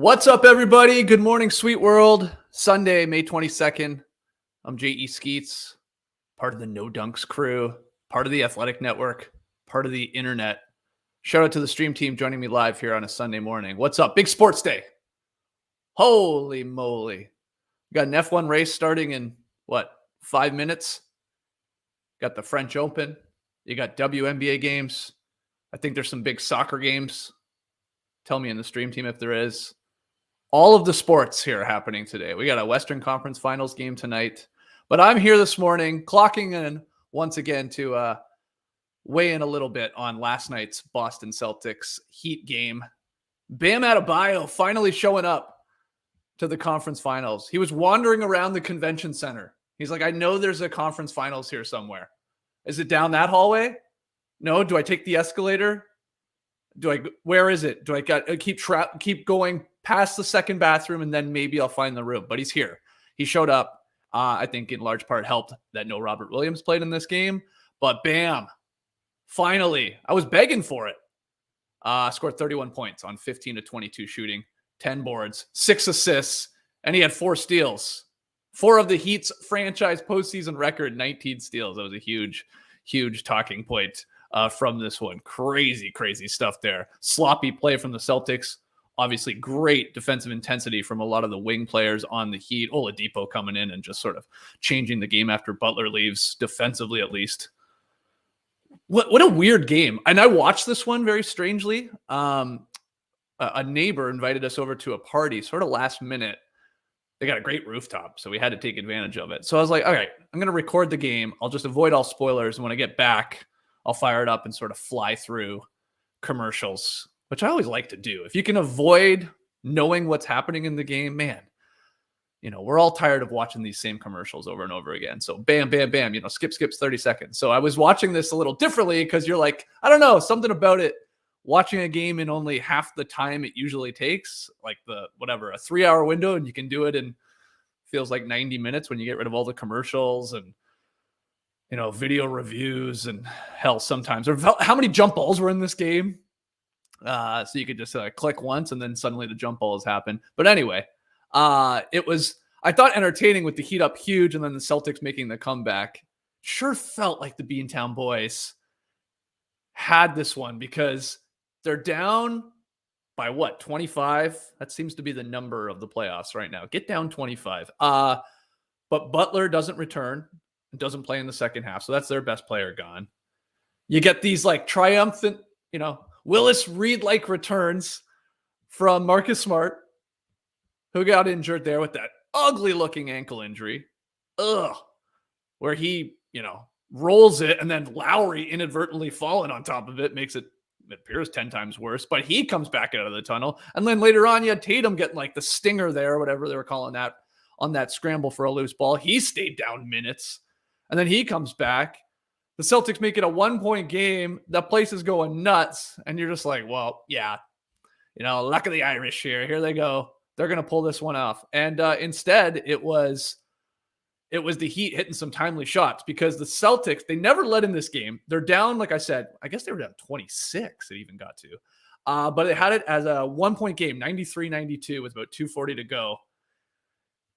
What's up, everybody? Good morning, sweet world. Sunday, May 22nd. I'm J.E. Skeets, part of the No Dunks crew, part of the Athletic Network, part of the internet. Shout out to the stream team joining me live here on a Sunday morning. What's up? Big sports day. Holy moly. Got an F1 race starting in, 5 minutes? Got the French Open. You got WNBA games. I think there's some big soccer games. Tell me in the stream team if there is. All of the sports here are happening today. We got a Western Conference Finals game tonight. But I'm here this morning, clocking in once again to weigh in a little bit on last night's Boston Celtics Heat game. Bam Adebyao finally showing up to the conference finals. He was wandering around the convention center. He's like, I know there's a conference finals here somewhere. Is it down that hallway? No. Do I take the escalator? Where is it? Do I keep going past the second bathroom and then maybe I'll find the room? But he's here. He showed up. I think in large part helped that no Robert Williams played in this game. But bam, finally, I was begging for it. Scored 31 points on 15 to 22 shooting, 10 boards, 6 assists, and he had 4 steals. 4 of the Heat's franchise postseason record, 19 steals. That was a huge, huge talking point from this one. Crazy, crazy stuff there. Sloppy play from the Celtics. Obviously, great defensive intensity from a lot of the wing players on the Heat. Oladipo coming in and just sort of changing the game after Butler leaves, defensively at least. What a weird game. And I watched this one very strangely. A neighbor invited us over to a party sort of last minute. They got a great rooftop, so we had to take advantage of it. So I was like, all right, I'm going to record the game. I'll just avoid all spoilers. And when I get back, I'll fire it up and sort of fly through commercials, which I always like to do. If you can avoid knowing what's happening in the game, man, we're all tired of watching these same commercials over and over again. So bam, bam, bam, skips 30 seconds. So I was watching this a little differently because you're like, I don't know, something about it. Watching a game in only half the time it usually takes, like a 3-hour window, and you can do it in feels like 90 minutes when you get rid of all the commercials and video reviews and hell sometimes, or how many jump balls were in this game. So you could just click once and then suddenly the jump balls happen. But anyway, it was, I thought, entertaining with the Heat up huge and then the Celtics making the comeback. Sure felt like the Beantown boys had this one because they're down by 25? That seems to be the number of the playoffs right now. Get down 25. But Butler doesn't return. Doesn't play in the second half. So that's their best player gone. You get these triumphant, Willis Reed-like returns from Marcus Smart, who got injured there with that ugly looking ankle injury. Where he, rolls it and then Lowry inadvertently falling on top of it makes it appears 10 times worse, but he comes back out of the tunnel. And then later on, you had Tatum getting the stinger there, whatever they were calling that, on that scramble for a loose ball. He stayed down minutes. And then he comes back. The Celtics make it a 1-point game. That place is going nuts. And you're just like, well, yeah, luck of the Irish here. Here they go. They're going to pull this one off. And instead, it was the Heat hitting some timely shots because the Celtics, they never led in this game. They're down, like I said, I guess they were down 26 it even got to. But they had it as a 1-point game, 93-92 with about 2:40 to go.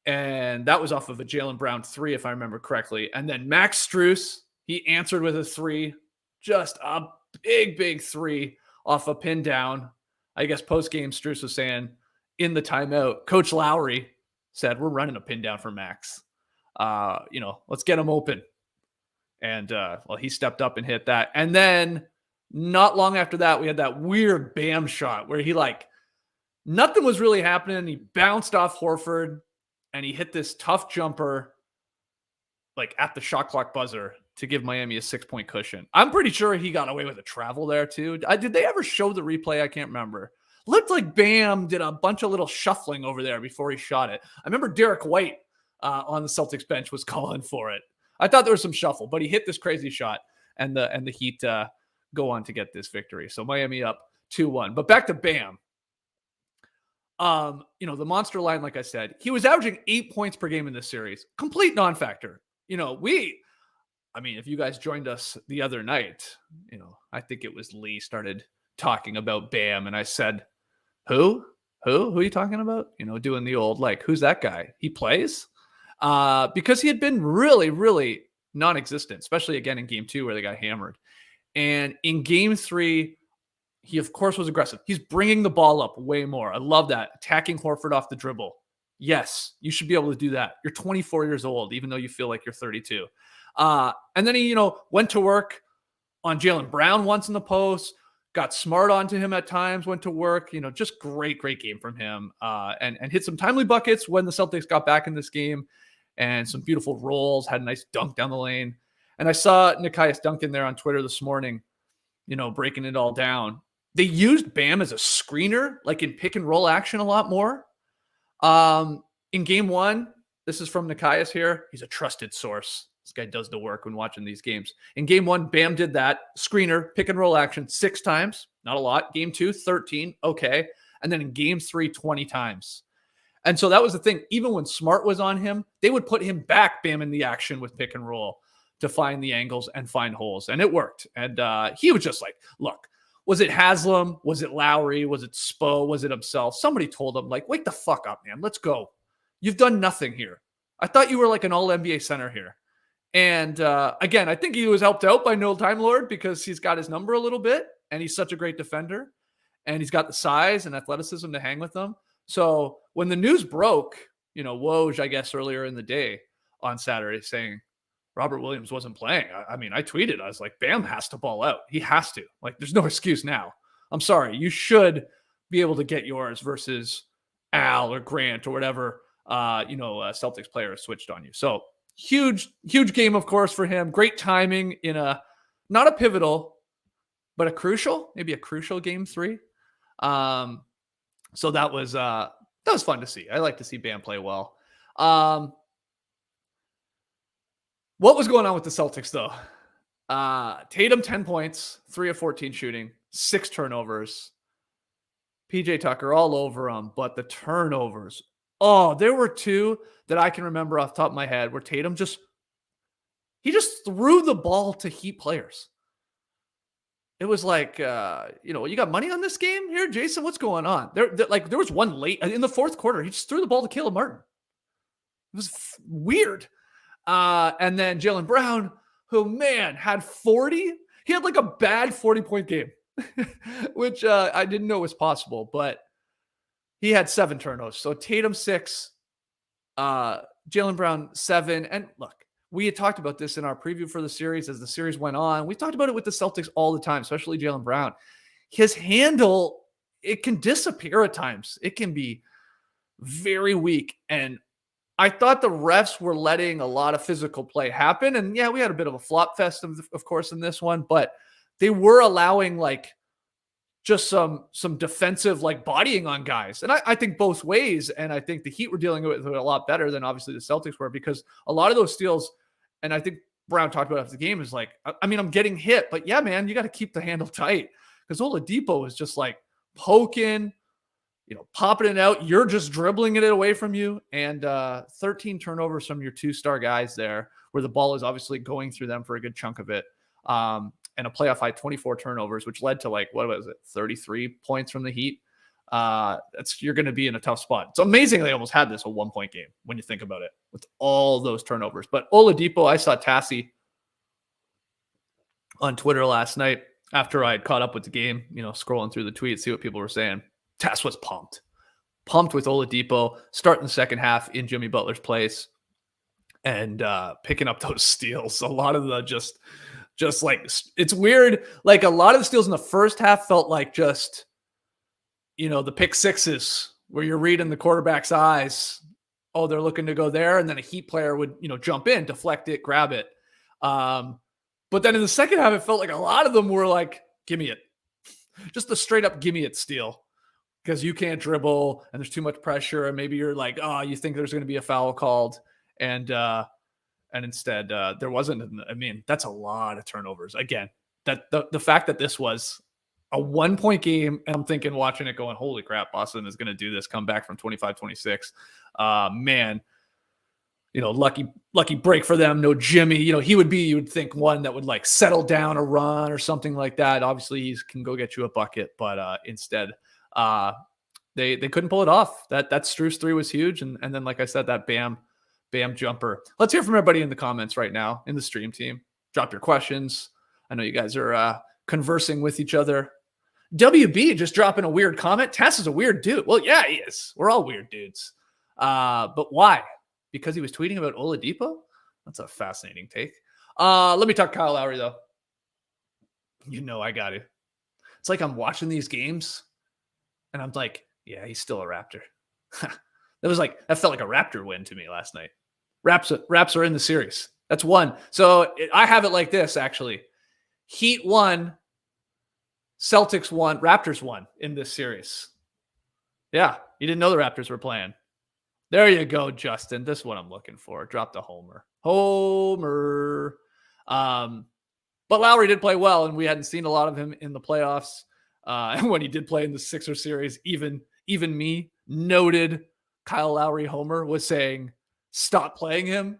And that was off of a Jaylen Brown 3, if I remember correctly. And then Max Strus, he answered with a 3. Just a big, big 3 off a pin down. I guess post-game Strus was saying in the timeout, Coach Lowry said, we're running a pin down for Max. Let's get him open. And, he stepped up and hit that. And then not long after that, we had that weird Bam shot where he nothing was really happening. He bounced off Horford and he hit this tough jumper at the shot clock buzzer to give Miami a 6-point cushion. I'm pretty sure he got away with a travel there too. Did they ever show the replay? I can't remember. Looked like Bam did a bunch of little shuffling over there before he shot it. I remember Derek White on the Celtics bench was calling for it. I thought there was some shuffle, but he hit this crazy shot and the Heat go on to get this victory. So Miami up 2-1. But back to Bam. The monster line, like I said, he was averaging 8 points per game in this series. Complete non-factor. If you guys joined us the other night, I think it was Lee started talking about Bam and I said, who? Who are you talking about? Doing the old, like, who's that guy? He plays? Because he had been really, really non-existent, especially again in game 2 where they got hammered. And in game 3, he of course was aggressive. He's bringing the ball up way more. I love that. Attacking Horford off the dribble. Yes, you should be able to do that. You're 24 years old, even though you feel like you're 32. And then he, went to work on Jaylen Brown once in the post, got smart onto him at times, went to work, just great game from him. And hit some timely buckets when the Celtics got back in this game, and some beautiful rolls, had a nice dunk down the lane. And I saw Nekias Duncan there on Twitter this morning, breaking it all down. They used Bam as a screener, like in pick and roll action a lot more. In game 1, this is from Nekias here. He's a trusted source. This guy does the work when watching these games. In game 1, Bam did that screener, pick and roll action 6 times. Not a lot. Game 2, 13. Okay. And then in game 3, 20 times. And so that was the thing. Even when Smart was on him, they would put him back, Bam, in the action with pick and roll to find the angles and find holes. And it worked. And he was just like, look, was it Haslam? Was it Lowry? Was it Spo? Was it himself? Somebody told him, like, wake the fuck up, man. Let's go. You've done nothing here. I thought you were like an all-NBA center here. And again, I think he was helped out by Noel Time Lord because he's got his number a little bit, and he's such a great defender, and he's got the size and athleticism to hang with them. So when the news broke, Woj, I guess, earlier in the day on Saturday saying Robert Williams wasn't playing. I mean, I tweeted, I was like, Bam has to ball out. He has to. Like, there's no excuse now. I'm sorry. You should be able to get yours versus Al or Grant or whatever, Celtics player switched on you. So huge game, of course, for him. Great timing in not a pivotal, but maybe a crucial game 3. So that was fun to see. I like to see Bam play well. What was going on with the Celtics, though? Tatum, 10 points, 3 of 14 shooting, 6 turnovers. PJ Tucker all over him, but the turnovers. Oh, there were 2 that I can remember off the top of my head where Tatum just threw the ball to Heat players. It was like, you got money on this game here, Jason? What's going on? There was one late in the fourth quarter. He just threw the ball to Caleb Martin. It was weird. And then Jaylen Brown, who, man, had 40. He had like a bad 40-point game, which I didn't know was possible, but he had 7 turnovers. So Tatum 6, Jaylen Brown 7. And look, we had talked about this in our preview for the series as the series went on. We talked about it with the Celtics all the time, especially Jaylen Brown. His handle, it can disappear at times. It can be very weak. And I thought the refs were letting a lot of physical play happen. And yeah, we had a bit of a flop fest, of course, in this one, but they were allowing like just some defensive like bodying on guys. And I think both ways. And I think the Heat were dealing with it a lot better than obviously the Celtics were, because a lot of those steals, and I think Brown talked about after the game, is like, I mean, I'm getting hit, but yeah, man, you got to keep the handle tight, because Oladipo is just like poking, popping it out. You're just dribbling it away from you. And 13 turnovers from your 2-star guys there, where the ball is obviously going through them for a good chunk of it. And a playoff high 24 turnovers, which led to like, what was it, 33 points from the Heat. You're going to be in a tough spot. It's amazing they almost had this a 1-point game when you think about it with all those turnovers. But Oladipo, I saw Tassie on Twitter last night after I had caught up with the game, scrolling through the tweets, see what people were saying. Tass was pumped with Oladipo starting the second half in Jimmy Butler's place and picking up those steals. A lot of the just like, it's weird. Like a lot of the steals in the first half felt like just, the pick sixes where you're reading the quarterback's eyes. Oh, they're looking to go there. And then a Heat player would, jump in, deflect it, grab it. But then in the second half, it felt like a lot of them were like, give me it. Just the straight up, give me it steal. Because you can't dribble and there's too much pressure. And maybe you're like, oh, you think there's going to be a foul called. And instead there wasn't. I mean, that's a lot of turnovers. Again, that the fact that this was a 1-point game, and I'm thinking, watching it going, holy crap, Boston is going to do this, come back from 25-26. Man, lucky break for them. No Jimmy, he would be, you would think, one that would like settle down a run or something like that. Obviously he can go get you a bucket, but instead They couldn't pull it off. That Strus 3 was huge. And then, like I said, that Bam jumper. Let's hear from everybody in the comments right now in the stream team. Drop your questions. I know you guys are conversing with each other. WB just dropping a weird comment. Tess is a weird dude. Well, yeah, he is. We're all weird dudes. But why? Because he was tweeting about Oladipo? That's a fascinating take. Let me talk Kyle Lowry, though. You know I got to. It's like I'm watching these games, and I'm like, yeah, he's still a Raptor. That felt like a Raptor win to me last night. Raps are in the series. That's one. So I have it like this, actually. Heat won, Celtics won, Raptors won in this series. Yeah, you didn't know the Raptors were playing. There you go, Justin. This is what I'm looking for. Drop the homer. But Lowry did play well, and we hadn't seen a lot of him in the playoffs. And when he did play in the Sixers series, even me, noted Kyle Lowry homer, was saying, stop playing him.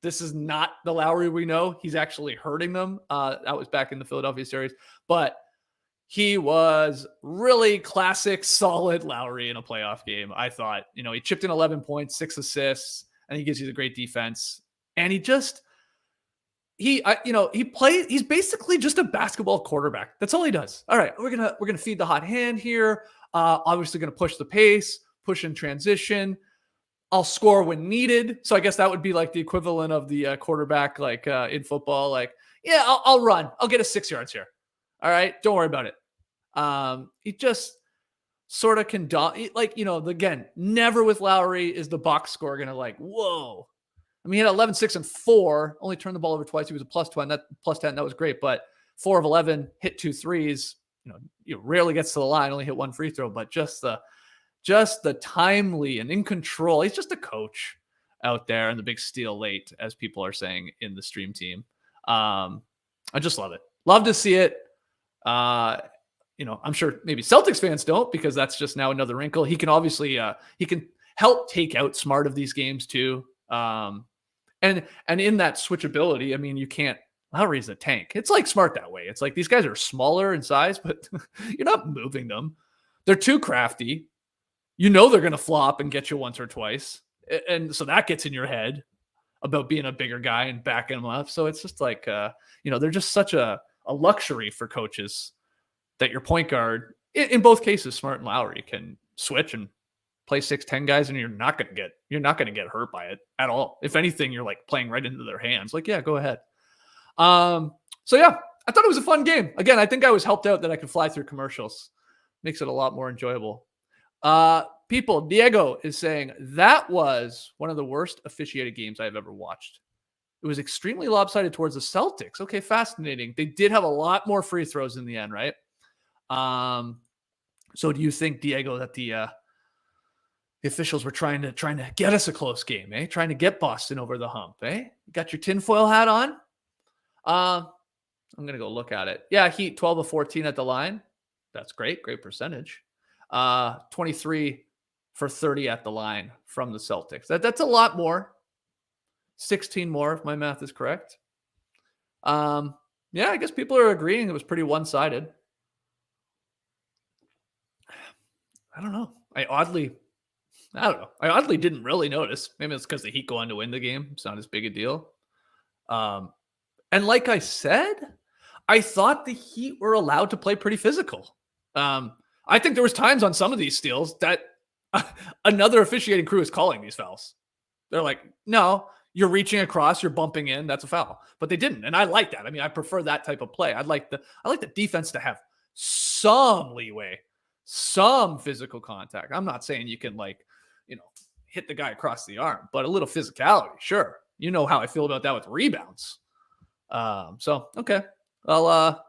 This is not the Lowry we know. He's actually hurting them. That was back in the Philadelphia series. But he was really classic, solid Lowry in a playoff game. I thought, he chipped in 11 points, 6 assists, and he gives you the great defense. And he's basically just a basketball quarterback. That's all he does. All right, we're gonna feed the hot hand here. Obviously gonna push the pace, push in transition. I'll score when needed. So I guess that would be like the equivalent of the quarterback, like in football. Like, yeah, I'll run. I'll get a 6 yards here. All right, don't worry about it. He just sort of can, again, never with Lowry is the box score gonna whoa. I mean, he had 11, 6, and 4. Only turned the ball over twice. He was a plus 10. That was great. But 4 of 11, hit 2 threes. Rarely gets to the line. Only hit 1 free throw. But just the timely and in control. He's just a coach out there, and the big steal late, as people are saying in the stream team. I just love it. Love to see it. I'm sure maybe Celtics fans don't, because that's just now another wrinkle. He can obviously he can help take out Smart of these games too. And in that switchability, I mean, Lowry's a tank. It's like Smart that way. It's like these guys are smaller in size, but you're not moving them. They're too crafty. They're going to flop and get you once or twice. And so that gets in your head about being a bigger guy and backing them up. So it's just like, they're just such a luxury for coaches that your point guard, in both cases, Smart and Lowry, can switch and play 6'10" guys, and you're not going to get hurt by it at all. If anything, you're playing right into their hands. Yeah, go ahead. So yeah, I thought it was a fun game. Again, I think I was helped out that I could fly through commercials. Makes it a lot more enjoyable. Diego is saying that was one of the worst officiated games I've ever watched. It was extremely lopsided towards the Celtics. Okay, fascinating. They did have a lot more free throws in the end, right? So do you think, Diego, that the officials were trying to get us a close game, eh? Trying to get Boston over the hump, eh? You got your tinfoil hat on? I'm going to go look at it. Yeah, Heat 12 of 14 at the line. That's great. Great percentage. 23 for 30 at the line from the Celtics. That's a lot more. 16 more, if my math is correct. Yeah, I guess people are agreeing it was pretty one-sided. I don't know. I oddly didn't really notice. Maybe it's because the Heat go on to win the game. It's not as big a deal. And like I said, I thought the Heat were allowed to play pretty physical. I think there was times on some of these steals that another officiating crew is calling these fouls. They're like, no, you're reaching across, you're bumping in, that's a foul. But they didn't, and I like that. I mean, I prefer that type of play. I like the defense to have some leeway, some physical contact. I'm not saying you can hit the guy across the arm, but a little physicality, sure. You know how I feel about that with rebounds. So okay. Well,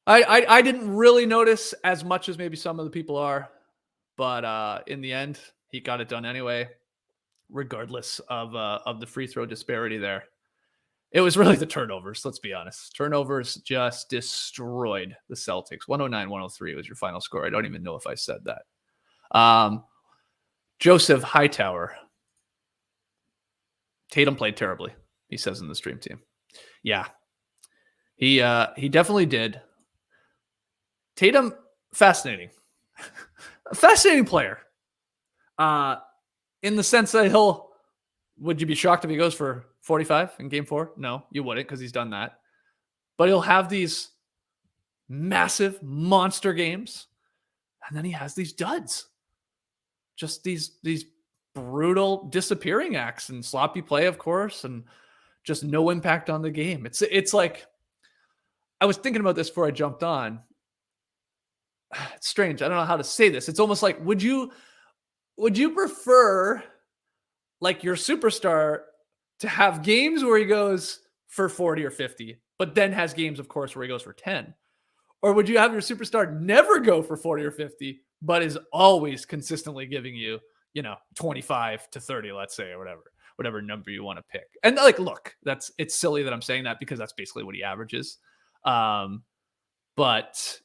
I didn't really notice as much as maybe some of the people are, but in the end, he got it done anyway, regardless of the free throw disparity there. It was really the turnovers, let's be honest. Turnovers just destroyed the Celtics. 109-103 was your final score. I don't even know if I said that. Joseph Hightower. Tatum played terribly, he says in the stream team. Yeah, he definitely did. Tatum, fascinating. A fascinating player. In the sense that would you be shocked if he goes for 45 in game 4? No, you wouldn't, because he's done that. But he'll have these massive monster games, and then he has these duds. Just these brutal disappearing acts and sloppy play, of course, and just no impact on the game. It's like, I was thinking about this before I jumped on. It's strange. I don't know how to say this. It's almost like, would you prefer like your superstar to have games where he goes for 40 or 50, but then has games, of course, where he goes for 10? Or would you have your superstar never go for 40 or 50, but is always consistently giving you, 25 to 30, let's say, or whatever number you want to pick? And like, look, it's silly that I'm saying that, because that's basically what he averages. But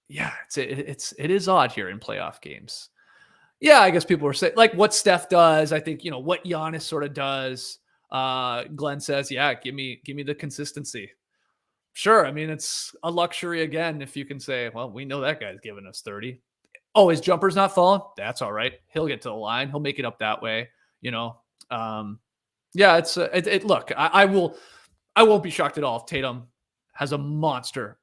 yeah, it is odd here in playoff games. Yeah, I guess people were saying like what Steph does. I think, what Giannis sort of does. Glenn says, yeah, give me the consistency. Sure. I mean, it's a luxury again if you can say, well, we know that guy's giving us 30. Oh, his jumper's not falling? That's all right. He'll get to the line. He'll make it up that way. Yeah, look, I won't be shocked at all if Tatum has a monster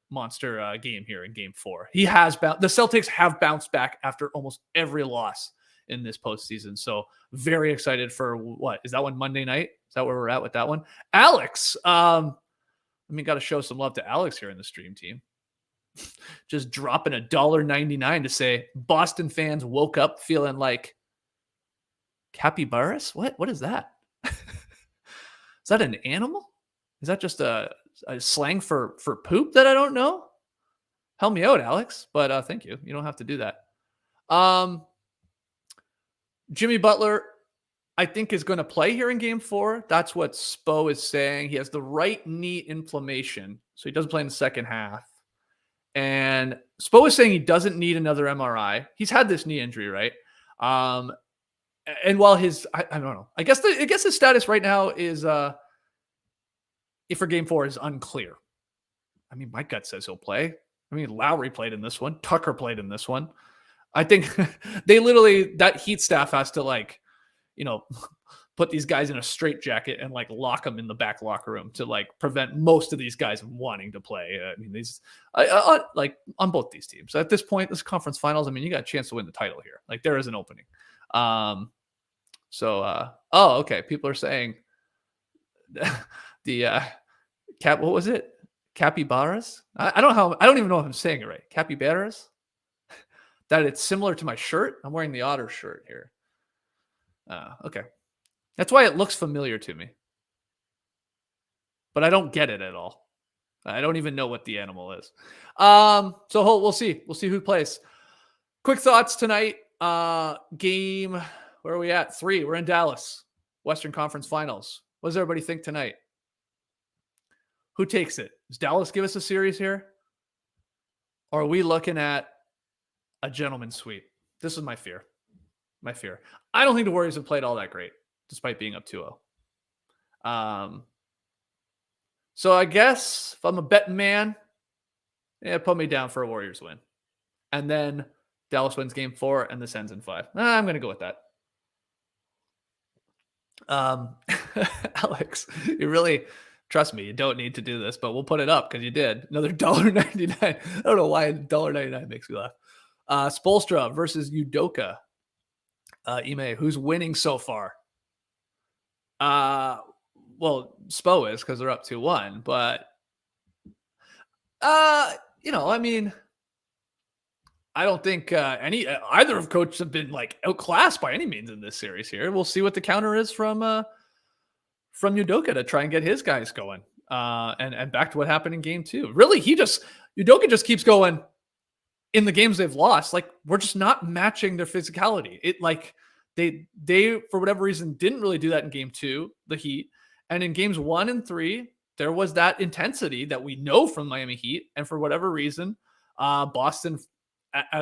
game here in game 4. The Celtics have bounced back after almost every loss in this postseason. So very excited for what is that one, Monday night? Is that where we're at with that one? Alex, got to show some love to Alex here in the stream team. Just dropping $1.99 to say Boston fans woke up feeling like capybaras. What is that? Is that an animal? Is that just a slang for poop that I don't know? Help me out, Alex. But thank you. You don't have to do that. Jimmy Butler, I think, is going to play here in game 4. That's what Spo is saying. He has the right knee inflammation, so he doesn't play in the second half. And Spo is saying he doesn't need another MRI. He's had this knee injury, right? And while I don't know, I guess his status right now is if for game 4 is unclear. I mean, my gut says he'll play. I mean, Lowry played in this one. Tucker played in this one. I think that Heat staff has to put these guys in a straitjacket and lock them in the back locker room to prevent most of these guys wanting to play. I mean, on both these teams at this point, this conference finals, I mean, you got a chance to win the title here. There is an opening. Okay. People are saying the what was it? Capybaras? I don't even know if I'm saying it right. Capybaras? That it's similar to my shirt. I'm wearing the Otter shirt here. Okay. That's why it looks familiar to me. But I don't get it at all. I don't even know what the animal is. So we'll see. We'll see who plays. Quick thoughts tonight. Game, where are we at? 3. We're in Dallas. Western Conference Finals. What does everybody think tonight? Who takes it? Does Dallas give us a series here? Or are we looking at a gentleman's sweep? This is my fear. I don't think the Warriors have played all that great, despite being up 2-0. So I guess if I'm a betting man, put me down for a Warriors win. And then Dallas wins game 4 and this ends in 5. I'm going to go with that. Alex, you really, trust me, you don't need to do this, but we'll put it up because you did. Another $1.99. I don't know why $1.99 makes me laugh. Spoelstra versus Udoka. Ime, who's winning so far? Well, Spo is because they're up 2-1, but I mean, I don't think either of coaches have been outclassed by any means in this series here. We'll see what the counter is from Udoka to try and get his guys going. And back to what happened in game 2. Really, Udoka just keeps going in the games they've lost. We're just not matching their physicality. They for whatever reason didn't really do that in game 2, the Heat. And in games 1 and 3, there was that intensity that we know from Miami Heat. And for whatever reason, Boston,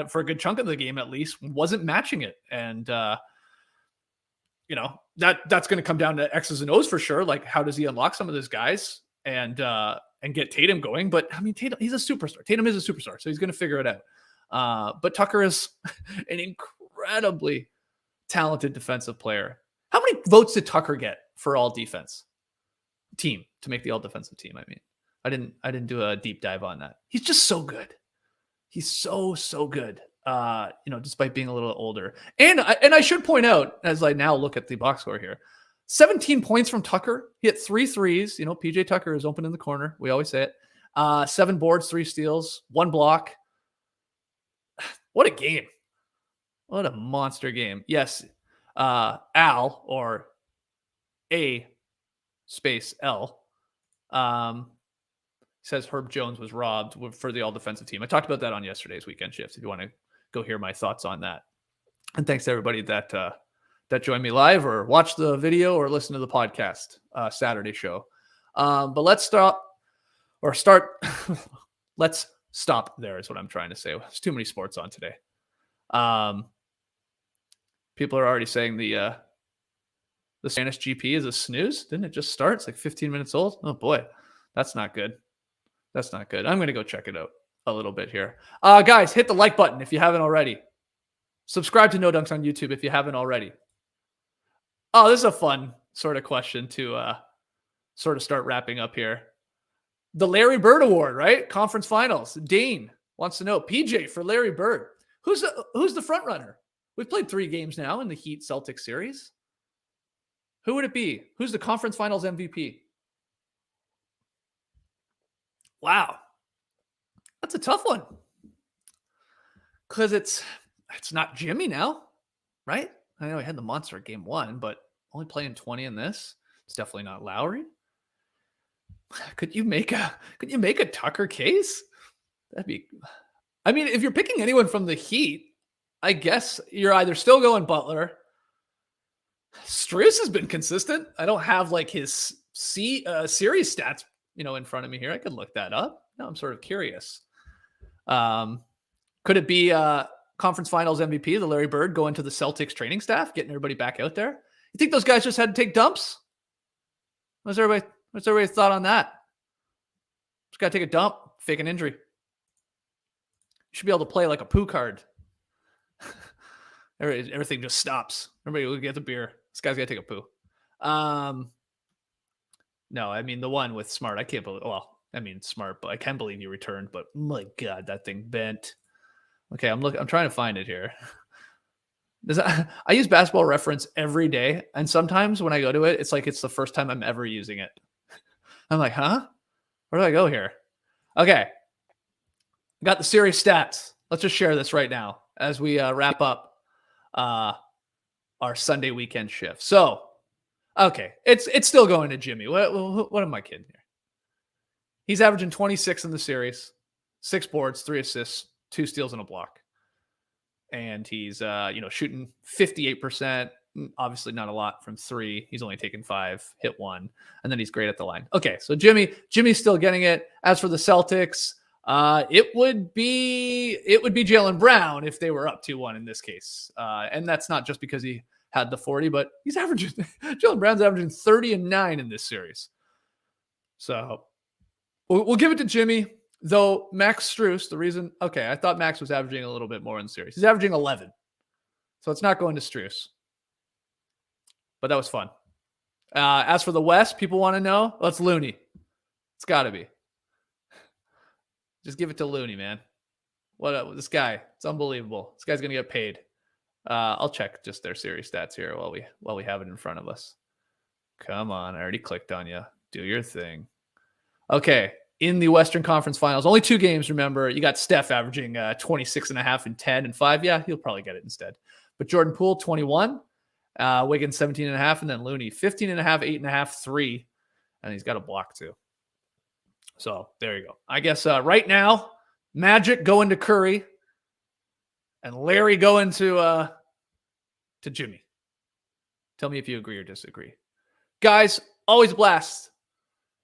for a good chunk of the game at least, wasn't matching it. And that's going to come down to X's and O's for sure. How does he unlock some of those guys and get Tatum going? But I mean, Tatum, he's a superstar. Tatum is a superstar, so he's going to figure it out. But Tucker is an incredibly talented defensive player. How many votes did Tucker get for all defense team to make the all defensive team? I mean, I didn't do a deep dive on that. He's just so good. He's so good. Despite being a little older. And I should point out, as I now look at the box score here, 17 points from Tucker. He hit 3 threes. PJ Tucker is open in the corner. We always say it. 7 boards, 3 steals, 1 block. What a game. What a monster game. Yes. Al, or A space L, says Herb Jones was robbed for the all defensive team. I talked about that on yesterday's weekend shifts if you want to go hear my thoughts on that. And thanks to everybody that joined me live or watched the video or listened to the podcast Saturday show. But let's start. Let's stop there is what I'm trying to say. There's too many sports on today. People are already saying the Spanish GP is a snooze. Didn't it just start? It's like 15 minutes old. Oh boy, that's not good. That's not good. I'm going to go check it out a little bit here. Guys, hit the like button if you haven't already. Subscribe to No Dunks on YouTube if you haven't already. Oh, this is a fun sort of question to sort of start wrapping up here. The Larry Bird Award, right? Conference Finals. Dane wants to know, PJ for Larry Bird. Who's the front runner? We've played 3 games now in the Heat Celtics series. Who would it be? Who's the Conference Finals MVP? Wow. That's a tough one. Because it's not Jimmy now, right? I know he had the monster at game 1, but only playing 20 in this. It's definitely not Lowry. Could you make a Tucker case? That'd be, I mean, if you're picking anyone from the Heat, I guess you're either still going Butler. Strus has been consistent. I don't have like his series stats, in front of me here. I could look that up. Now I'm sort of curious. Could it be Conference Finals MVP, the Larry Bird, going to the Celtics training staff, getting everybody back out there? You think those guys just had to take dumps? What's everybody's thought on that? Just got to take a dump, fake an injury. You should be able to play like a poo card. Everything just stops. Everybody will get the beer. This guy's got to take a poo. No, I mean, the one with Smart, I can't believe, Smart, but I can believe you returned, but my God, that thing bent. Okay, I'm trying to find it here. I use Basketball Reference every day, and sometimes when I go to it, it's like it's the first time I'm ever using it. I'm like, huh? Where do I go here? Okay. Got the series stats. Let's just share this right now as we wrap up our Sunday weekend shift. So, okay, it's still going to Jimmy. What am I kidding here? He's averaging 26 in the series, 6 boards, 3 assists, 2 steals, and a block. And he's shooting 58%. Obviously not a lot from 3. He's only taken 5, hit 1, and then he's great at the line. Okay, so Jimmy's still getting it. As for the Celtics, it would be Jaylen Brown if they were up 2-1 in this case. And that's not just because he had the 40, but he's averaging Jaylen Brown's averaging 30 and 9 in this series. So we'll give it to Jimmy, though Max Strus, I thought Max was averaging a little bit more in the series. He's averaging 11. So it's not going to Strus. But that was fun. As for the West, people want to know, well, it's Looney. It's got to be. Just give it to Looney, man. This guy, it's unbelievable. This guy's going to get paid. I'll check just their series stats here while we have it in front of us. Come on, I already clicked on you. Do your thing. Okay, in the Western Conference Finals, only 2 games, remember. You got Steph averaging 26.5 and 10 and 5. Yeah, he'll probably get it instead. But Jordan Poole, 21. Wiggins, 17.5. And then Looney, 15.5, 8.5, 3. And he's got a block too. So there you go. I guess right now, Magic going to Curry and Larry going to Jimmy. Tell me if you agree or disagree. Guys, always a blast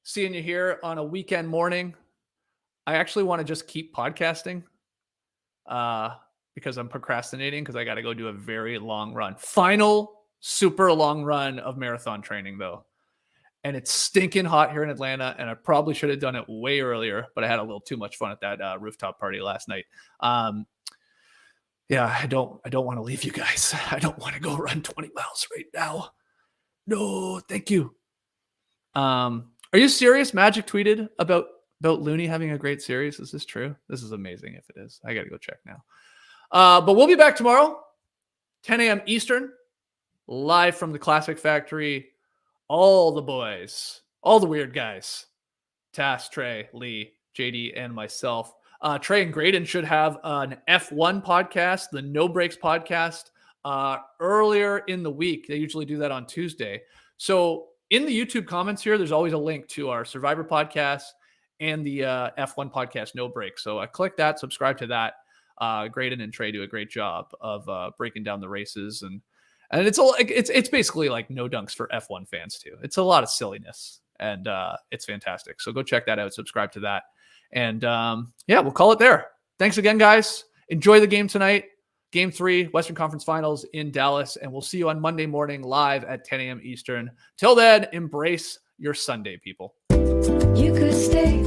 seeing you here on a weekend morning. I actually want to just keep podcasting because I'm procrastinating because I got to go do a very long run. Final super long run of marathon training, though. And it's stinking hot here in Atlanta, and I probably should have done it way earlier, but I had a little too much fun at that rooftop party last night. Yeah, I don't want to leave you guys. I don't want to go run 20 miles right now. No, thank you. Are you serious? Magic tweeted about Looney having a great series. Is this true? This is amazing if it is. I got to go check now. But we'll be back tomorrow, 10 a.m. Eastern, live from the Classic Factory. All the boys, all the weird guys, Tass, Trey, Lee, JD, and myself. Trey and Graydon should have an F1 podcast, the No Breaks podcast, earlier in the week. They usually do that on Tuesday. So in the YouTube comments here, there's always a link to our Survivor podcast and the F1 podcast, No Breaks. So click that, subscribe to that. Graydon and Trey do a great job of breaking down the races, and it's basically like no dunks for F1 fans too. It's a lot of silliness, and it's fantastic. So go check that out, subscribe to that, and we'll call it there. Thanks again, guys. Enjoy the game tonight. Game 3, Western Conference Finals in Dallas, and we'll see you on Monday morning live at 10 a.m. Eastern. Till then, embrace your Sunday, people. You could stay